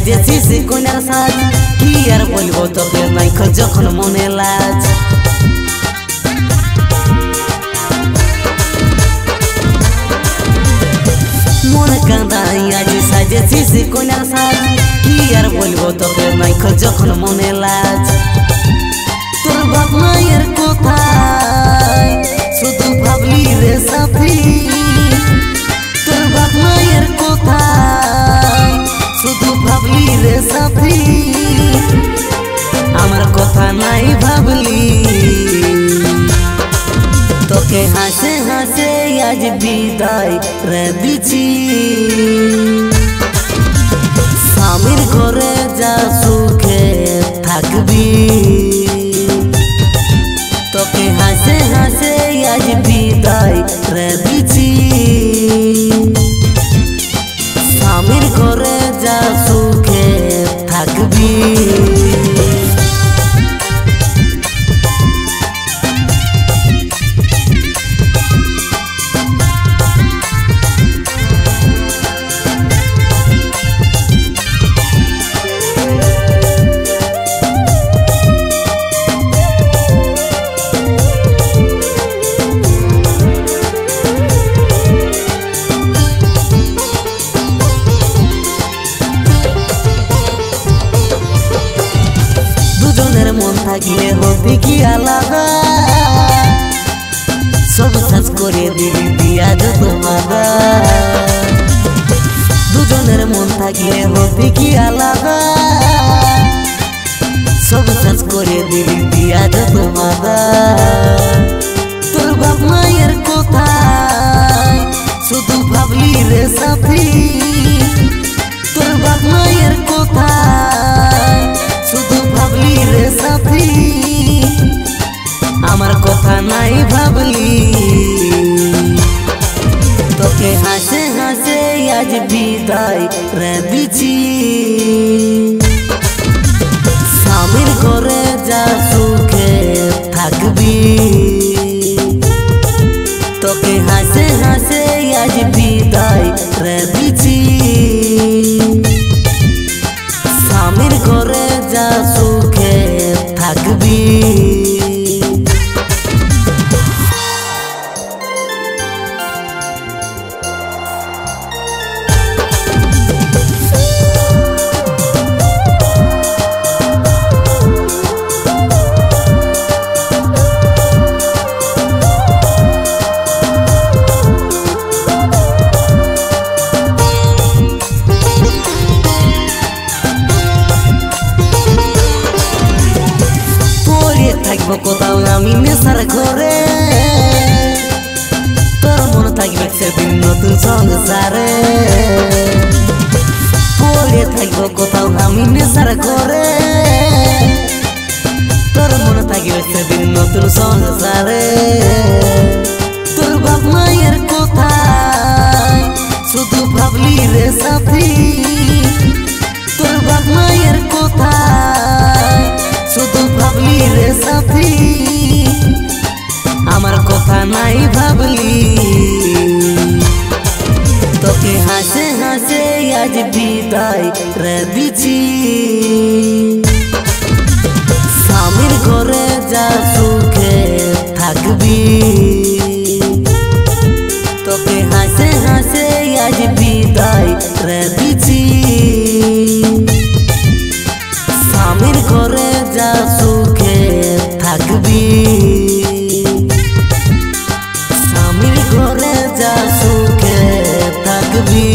সাজেছি কোনার সাজ কি আর বলবো তোকে নাইখ যখন মনে লাজ মনে কাঁদাই আজ সাজেছি কোনার সাজ কি আর বলবো তোকে নাইখ যখন মনে লাজ তোর বাপ মায়ের কথা শুধু ভাবলি রে সাথী তোর বাপ মায়ের কথা শুধু ভাবলি রে সাথী আমার কথা নাই ভাবলি তোকে হাসে হাসে আজ বিদায় রে দিছি স্বামীর ঘরে যা সুখে থাকবি তোকে হাসে হাসে আজ বিদায় রে দিছি স্বামীর ঘরে যা সুখে থাকবি মন থাকিলে হবি কি আলাদা সব সাজ করে দিবি বিয়া যত মাদা দুজনের মন থাকিলে হবি কি আলাদা সব সাজ করে দিবি বিয়া যত মাদা তোর বাপ মায়ের কথা শুধু ভাবলি রে সাথী তোর বাপ মায়ের কথা শুধু ভাবলি রে সাথী আমার কথা নাই ভাবলি তোকে হাসে হাসে আজ বিদায় রে দিছি স্বামীর ঘরে যা সুখে থাকবি তোকে হাসে হাসে আজ বিদায় রে দিছি স্বামীর ঘরে যা সুখে থাকবি থাকবো কোথাও আমি নেশার ঘরে তোর মনে থাকবে সেদিন নতুন সংসারে পড়ে থাকবো কোথাও আমি নেশার ঘরে তোর মনে থাকবে সেদিন নতুন সংসারে তোর বাপ মায়ের কথা শুধু ভাবলি রে সাথী তোর বাপ মায়ের কথা শুধু ভাবলি রে সাথী আমার কথা নাই ভাবলি তোকে হাসে হাসে আজ বিদায় রে দিছি স্বামীর ঘরে যা সুখে থাকবি তোকে হাসে হাসে আজ বিদায় রে দিছি স্বামীর ঘরে যা সুখে থাকবি স্বামীর ঘরে যা সুখে থাকবি।